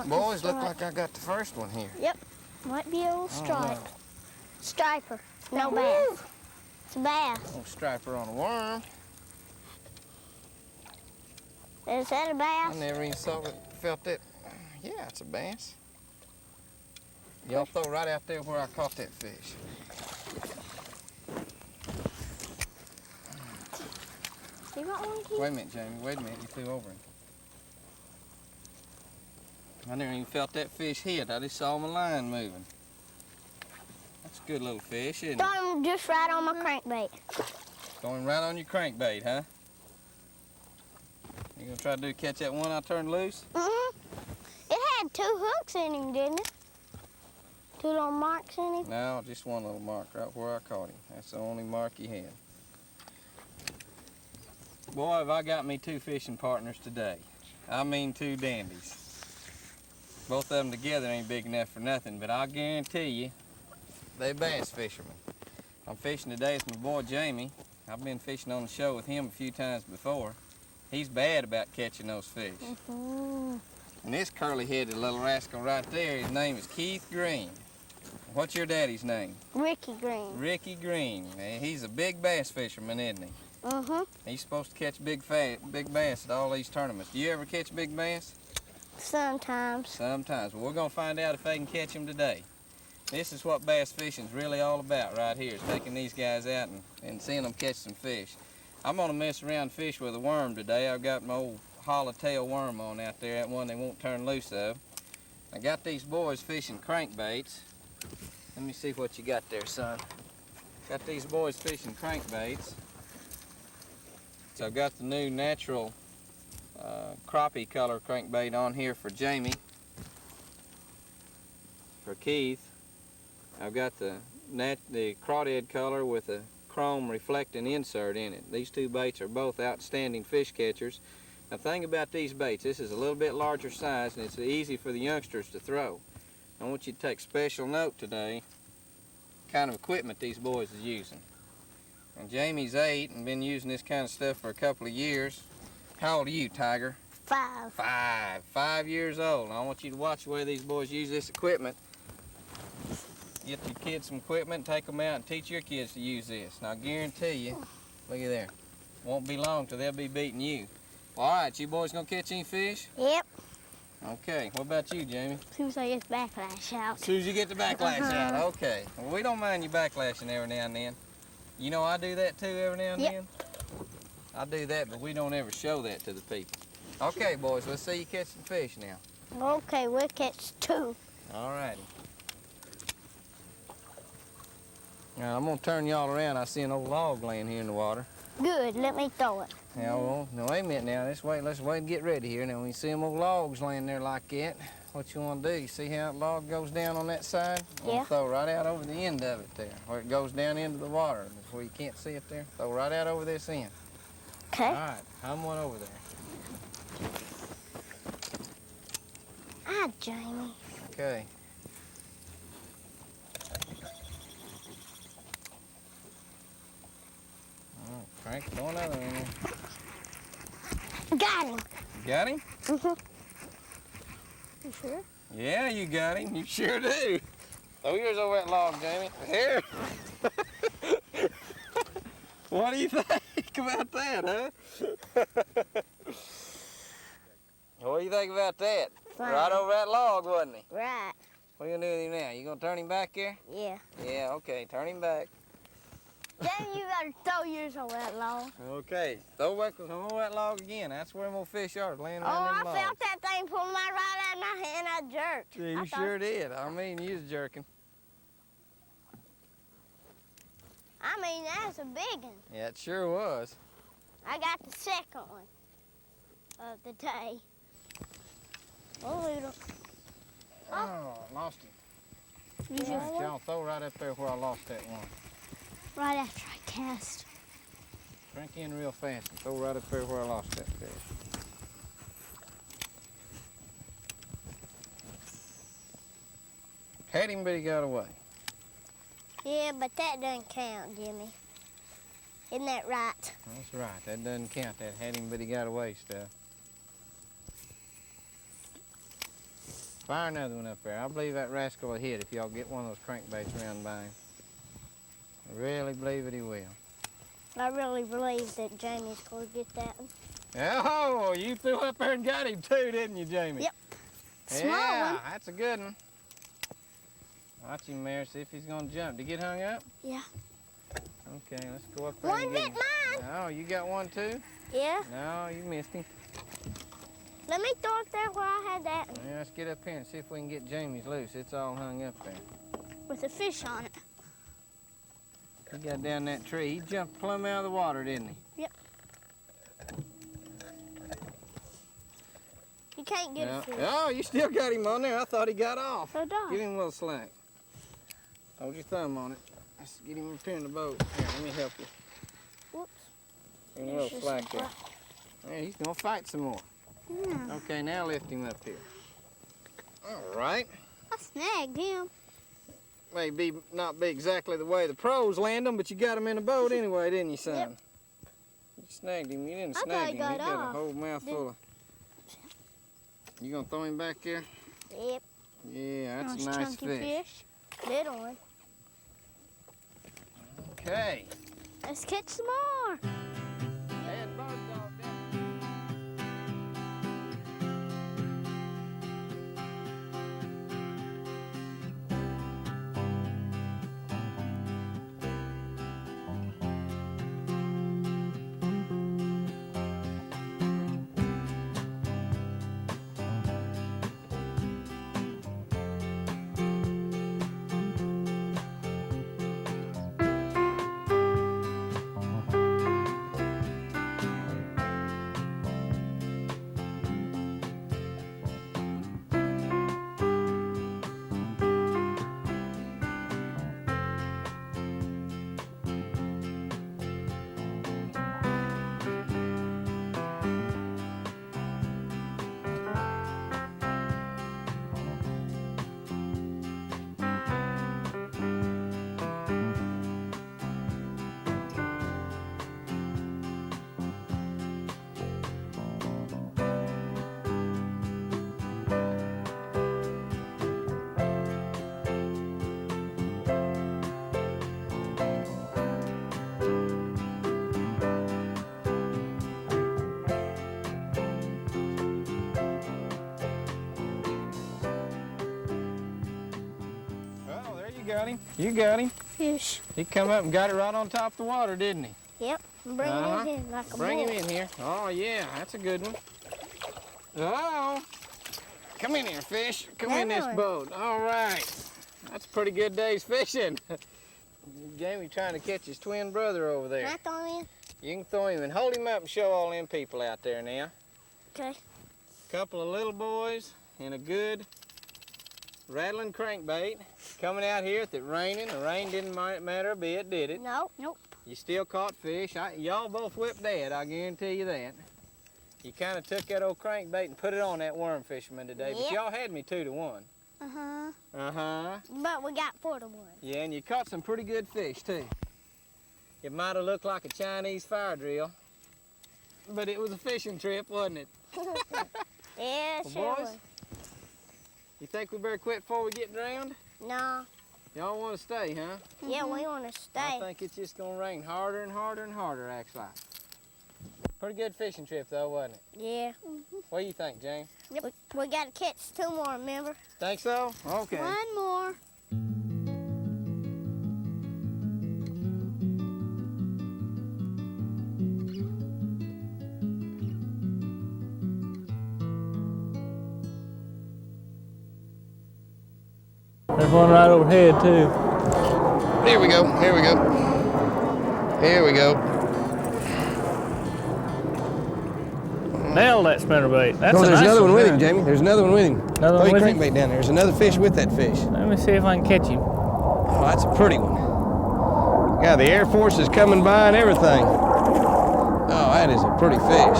Boys, look like I got the first one here. Yep. Might be a little stripe. know. Striper. No bass. It's a bass. Little striper on a worm. Is that a bass? I never even saw it, felt it. Yeah, it's a bass. Y'all throw right out there where I caught that fish. You got one, Keith? Wait a minute, Jamie. Wait a minute. You flew over him. I never even felt that fish hit. I just saw my line moving. That's a good little fish, isn't it? Throwing just right on my crankbait. Going right on your crankbait, huh? You gonna try to catch that one I turned loose? It had 2 hooks in him, didn't it? 2 little marks in him? No, just one little mark right where I caught him. That's the only mark he had. Boy, have I got me 2 fishing partners today. I mean 2 dandies. Both of them together ain't big enough for nothing, but I'll guarantee you, they bass fishermen. I'm fishing today with my boy Jamie. I've been fishing on the show with him a few times before. He's bad about catching those fish. And this curly-headed little rascal right there, his name is Keith Green. What's your daddy's name? Ricky Green. Ricky Green. He's a big bass fisherman, isn't he? He's supposed to catch big bass at all these tournaments. Do you ever catch big bass? Sometimes. Sometimes. Well, we're going to find out if they can catch them today. This is what bass fishing's really all about right here, is taking these guys out and seeing them catch some fish. I'm going to mess around and fish with a worm today. I've got my old hollow tail worm on out there, that one they won't turn loose of. I got these boys fishing crankbaits. Let me see what you got there, son. Got these boys fishing crankbaits. So I've got the new natural crappie color crankbait on here for Jamie. For Keith, I've got the crawdad color with a chrome reflecting insert in it. These 2 baits are both outstanding fish catchers. Now, the thing about these baits, this is a little bit larger size and it's easy for the youngsters to throw. I want you to take special note today, kind of equipment these boys is using. And Jamie's 8 and been using this kind of stuff for a couple of years. How old are you, Tiger? 5. 5 years old. I want you to watch the way these boys use this equipment. Get your kids some equipment, take them out and teach your kids to use this. And I guarantee you, look at there, won't be long till they'll be beating you. All right, you boys gonna catch any fish? Yep. Okay, what about you, Jamie? As soon as I get the backlash out. As soon as you get the backlash out, okay. Well, we don't mind you backlashing every now and then. You know I do that too every now and then? I do that, but we don't ever show that to the people. Okay, boys, let's see you catch some fish now. Okay, we'll catch 2. All righty. Now, I'm gonna turn y'all around. I see an old log laying here in the water. Good, let me throw it. Now, well, no, wait a minute now. Let's wait and get ready here. Now, when you see them old logs laying there like that, what you want to do, you see how the log goes down on that side? Yeah. Throw right out over the end of it there, where it goes down into the water, where you can't see it there. Throw right out over this end. Okay. All right, I'm one over there. Ah, Jamie. Okay. Crank, throw another in there. Got him. You got him? You sure? Yeah, you got him. You sure do. Throw yours over that log, Jamie. Here. What do you think about that, huh? What do you think about that? Fine. Right over that log, wasn't he? Right. What are you gonna do with him now? You gonna turn him back here? Yeah. Yeah, okay, turn him back. Jamie, you gotta throw yours over that log. Okay, throw that log again. That's where more fish are, laying around Oh, them I logs. felt that thing pull my right out of my hand. I jerked. Yeah, you sure did. I mean, you was jerking. I mean, that's a big one. Yeah, it sure was. I got the second one of the day. Oh, little. Oh, I lost him. You just Y'all throw right up there where I lost that one. right after I cast. Crank in real fast and throw right up there where I lost that fish. Had him, but he got away. Yeah, but that doesn't count, Jimmy. Isn't that right? That's right. That doesn't count. That had him, but he got away stuff. Fire another one up there. I believe that rascal will hit if y'all get one of those crankbaits around by him. I really believe it he will. I really believe that Jamie's going to get that one. Oh, you threw up there and got him too, didn't you, Jamie? Yep. Small yeah, one. That's a good one. Watch him, Mary, see if he's going to jump. Did he get hung up? Yeah. Okay, let's go up there One and bit get him. mine. Oh, you got one too? Yeah. No, you missed him. Let me throw it there where I had that one. Yeah, let's get up here and see if we can get Jamie's loose. It's all hung up there. With a fish on it. He got down that tree. He jumped plumb out of the water, didn't he? Yep. You can't get a fish. Oh, you still got him on there. I thought he got off. So dog. Give him a little slack. Hold your thumb on it. Let's get him up here in the boat. Here, let me help you. Whoops. Give him a little slack there. Yeah, he's gonna fight some more. Yeah. Okay, now lift him up here. All right. I snagged him. May not be exactly the way the pros land them, but you got him in the boat anyway, didn't you, son? Yep. You snagged him. You didn't I snag thought him. he got He got a off. whole mouthful of. You gonna throw him back there? Yep. Yeah, that's a Nice nice chunky fish. Little one. Okay. Let's catch some more. Add bird dog down. Got him. You got him. Fish. He come up and got it right on top of the water, didn't he? Yep. Bring him in like a Bring bull. him in here. Oh, yeah, that's a good one. Oh, come in here, fish. Come in this boat. All right. That's a pretty good day's fishing. Jamie trying to catch his twin brother over there. Can I throw him in? You can throw him in. Hold him up and show all them people out there now. Okay. Couple of little boys and a good rattling crankbait coming out here with it raining. The rain didn't matter a bit, did it? Nope. Nope. You still caught fish. Y'all both whipped Dad, I guarantee you that. You kind of took that old crankbait and put it on that worm fisherman today, but Yep. y'all had me 2-1. Uh-huh. Uh-huh. But we got 4-1. Yeah, and you caught some pretty good fish, too. It might have looked like a Chinese fire drill, but it was a fishing trip, wasn't it? Yeah, Well, sure boys, was. you think we better quit before we get drowned? No. Y'all want to stay, huh? Yeah, we want to stay. I think it's just going to rain harder and harder and harder, acts like. Pretty good fishing trip, though, wasn't it? Yeah. What do you think, James? Yep. We got to catch 2 more, remember? Think so? Okay. 1 more. There's one right overhead too. Here we go, here we go. Here we go. Nailed that spinnerbait. That's Oh, a there's nice another one with him, man. Jamie. There's another one with him. Another one Throw your with him? crankbait down there. There's another fish with that fish. Let me see if I can catch him. Oh, that's a pretty one. Yeah, the Air Force is coming by and everything. Oh, that is a pretty fish.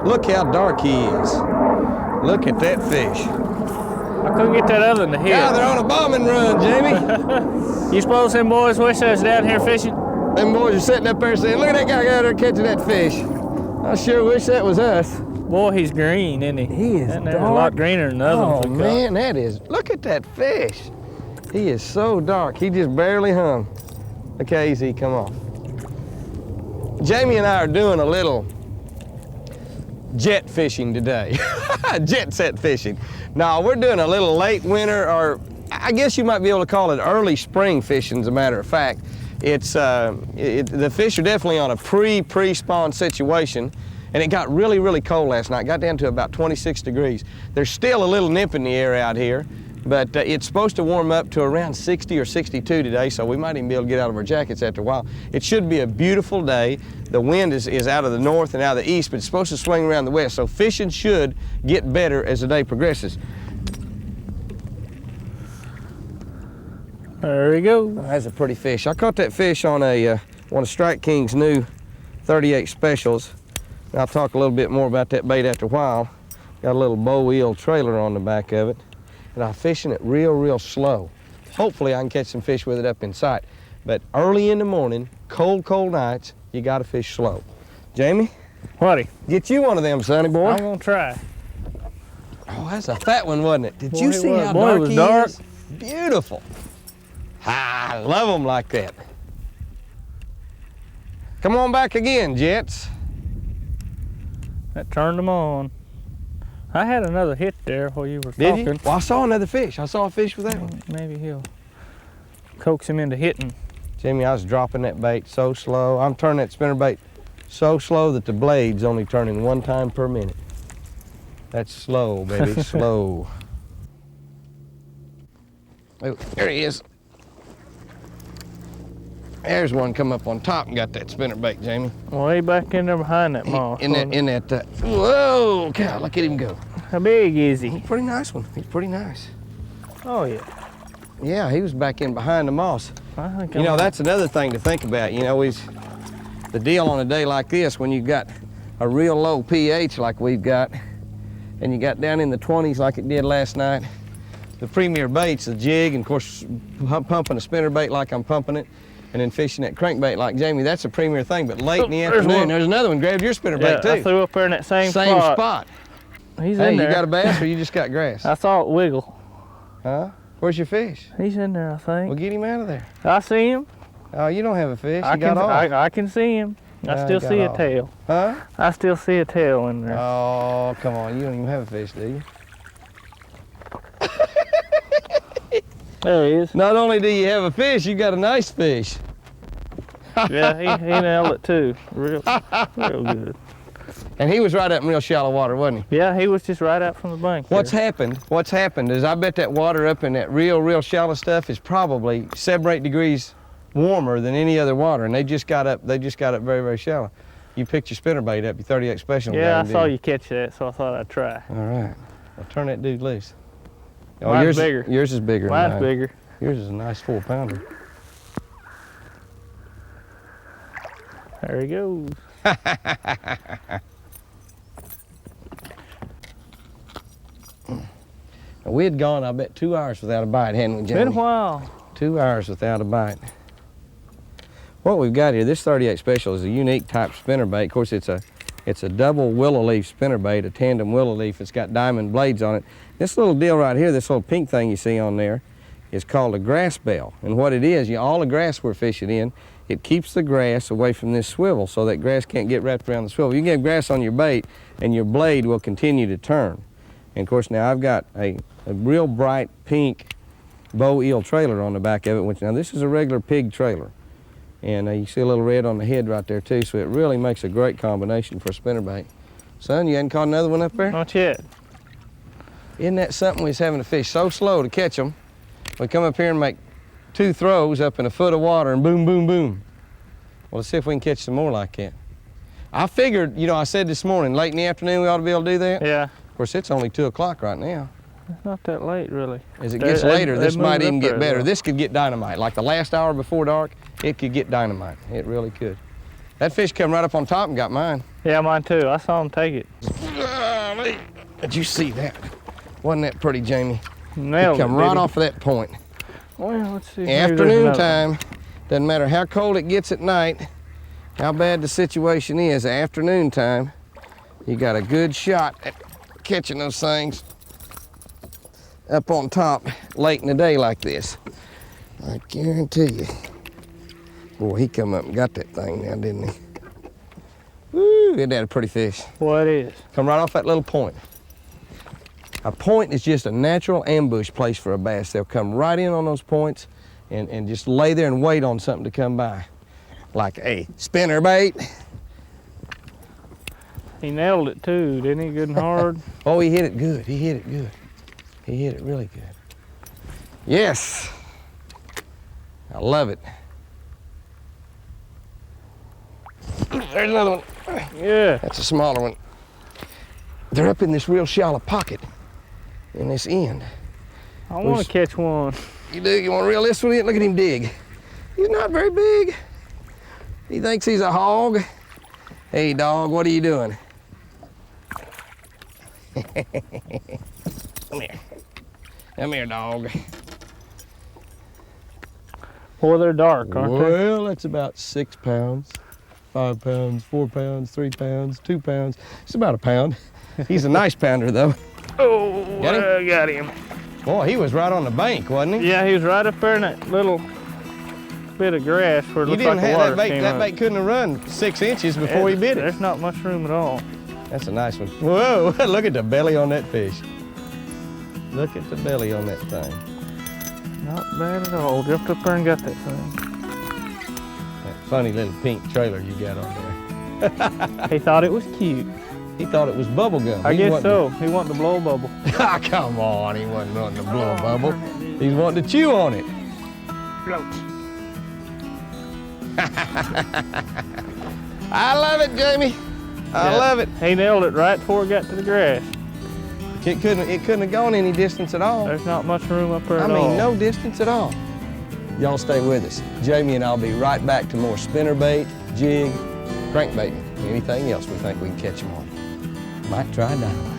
Look how dark he is. Look at that fish. I couldn't get that other in the Yeah, head. they're on a bombing run, Jamie. You suppose them boys wish I was down here fishing? Them boys are sitting up there saying, look at that guy out there catching that fish. I sure wish that was us. Boy, he's green, isn't he? He is That dark. there's a lot greener than the other ones Oh we caught. man, that is, look at that fish. He is so dark, he just barely hung. Okay, easy, come on. Jamie and I are doing a little jet fishing today. Jet set fishing. Now, we're doing a little late winter, or I guess you might be able to call it early spring fishing, as a matter of fact. It's, the fish are definitely on a pre-spawn situation, and it got really, really cold last night. Got down to about 26 degrees. There's still a little nip in the air out here, but it's supposed to warm up to around 60 or 62 today, so we might even be able to get out of our jackets after a while. It should be a beautiful day. The wind is out of the north and out of the east, but it's supposed to swing around the west, so fishing should get better as the day progresses. There we go. Oh, that's a pretty fish. I caught that fish on one of Strike King's new 38 specials. And I'll talk a little bit more about that bait after a while. Got a little bow eel trailer on the back of it. And I'm fishing it real, real slow. Hopefully I can catch some fish with it up in sight. But early in the morning, cold, cold nights, you gotta fish slow. Jamie? Whatty? Get you one of them, sonny boy. I'm gonna try. Oh, that's a fat one, wasn't it? Did Boy, you it see was. how Boy, it dark was he dark. is? Beautiful. I love them like that. Come on back again, Jets. That turned them on. I had another hit there while you were Did talking. you? Well, I saw another fish. I saw a fish with that one. Maybe he'll coax him into hitting. Jimmy, I was dropping that bait so slow. I'm turning that spinnerbait so slow that the blade's only turning 1 time per minute. That's slow, baby, slow. Oh, there he is. There's one come up on top and got that spinnerbait, Jamie. Way back in there behind that moss. Whoa, cow, look at him go. How big is he? Pretty nice one. He's pretty nice. Oh yeah. Yeah, he was back in behind the moss. I think You know, that's another thing to think about. You know, the deal on a day like this, when you've got a real low pH like we've got, and you got down in the 20s like it did last night, the premier bait's the jig, and of course, pumping a spinnerbait like I'm pumping it, and then fishing that crankbait like Jamie, that's a premier thing. But late in the afternoon, there's another one. Grabbed your spinnerbait too. I threw up there in that same spot. He's Hey, in there. you got a bass or you just got grass? I saw it wiggle. Huh? Where's your fish? He's in there, I think. Well, get him out of there. I see him. Oh, you don't have a fish. I You got off. I can see him. I still got see a off. tail. Huh? I still see a tail in there. Oh, come on. You don't even have a fish, do you? There he is. Not only do you have a fish, you got a nice fish. Yeah, he nailed it too. Real good. And he was right up in real shallow water, wasn't he? Yeah, he was just right out from the bank. What's there. happened is I bet that water up in that real shallow stuff is probably 7 or 8 degrees warmer than any other water, and they just got up very, very shallow. You picked your spinnerbait up, your 38 special. Yeah, I saw you catch that, so I thought I'd try. All right. Well, turn that dude loose. Oh, Mine's bigger. Yours is bigger. Mine's than mine. bigger. Yours is a nice 4-pounder. There he goes. We had gone, I bet, 2 hours without a bite, hadn't we, Jamie? Been a while. 2 hours without a bite. What we've got here, this 38 special is a unique type spinnerbait. Of course, it's a double willow leaf spinnerbait, a tandem willow leaf. It's got diamond blades on it. This little deal right here, this little pink thing you see on there, is called a grass bell. And what it is, all the grass we're fishing in, it keeps the grass away from this swivel so that grass can't get wrapped around the swivel. You can have grass on your bait and your blade will continue to turn. And of course now I've got a real bright pink bow eel trailer on the back of it, which now this is a regular pig trailer. And you see a little red on the head right there too, so it really makes a great combination for a spinnerbait. Son, you hadn't caught another one up there? Not yet. Isn't that something? We was having to fish so slow to catch them. We come up here and make 2 throws up in a foot of water and boom, boom, boom. Well, let's see if we can catch some more like that. I figured, I said this morning, late in the afternoon we ought to be able to do that. Yeah. Of course, it's only 2 o'clock right now. It's not that late, really. As it gets later, this might even get better. Though. This could get dynamite. Like the last hour before dark, it could get dynamite. It really could. That fish come right up on top and got mine. Yeah, mine too. I saw him take it. Did you see that? Wasn't that pretty, Jamie? Nailed He come it, right did he? off of that point. Well, let's see. Maybe there's Afternoon another. time, doesn't matter how cold it gets at night, how bad the situation is, afternoon time, you got a good shot at catching those things up on top late in the day like this. I guarantee you. Boy, he come up and got that thing now, didn't he? Woo, isn't that a pretty fish? What is? Come right off that little point. A point is just a natural ambush place for a bass. They'll come right in on those points and just lay there and wait on something to come by. Like a spinner bait. He nailed it too, didn't he? Good and hard. Oh, he hit it good. He hit it good. He hit it really good. Yes. I love it. There's another one. Yeah. That's a smaller one. They're up in this real shallow pocket in this end. I want to catch one. You do? You want to reel this one in? Look at him dig. He's not very big. He thinks he's a hog. Hey, dog, what are you doing? Come here. Come here, dog. Boy, they're dark, aren't they? Well, that's about 6 pounds, 5 pounds, 4 pounds, 3 pounds, 2 pounds. It's about a pound. He's a nice pounder, though. Oh, Got him? I got him. Boy, he was right on the bank, wasn't he? Yeah, he was right up there in that little bit of grass where it You looked didn't like the have water that bait. came That up. bait couldn't have run 6 inches before he bit it. There's not much room at all. That's a nice one. Whoa, look at the belly on that fish. Look at the belly on that thing. Not bad at all. Jumped up there and got that thing. That funny little pink trailer you got on there. He thought it was cute. He thought it was bubble gum. I He guess wanted so. He wanted to blow a bubble. Ah, come on, he wasn't wanting to blow a bubble. He's wanting to chew on it. Float. I love it, Jamie. I love it. He nailed it right before it got to the grass. It couldn't have gone any distance at all. There's not much room up there I at all. mean, no distance at all. Y'all stay with us. Jamie and I'll be right back to more spinnerbait, jig, crankbait, anything else we think we can catch them on. Might try dynamite.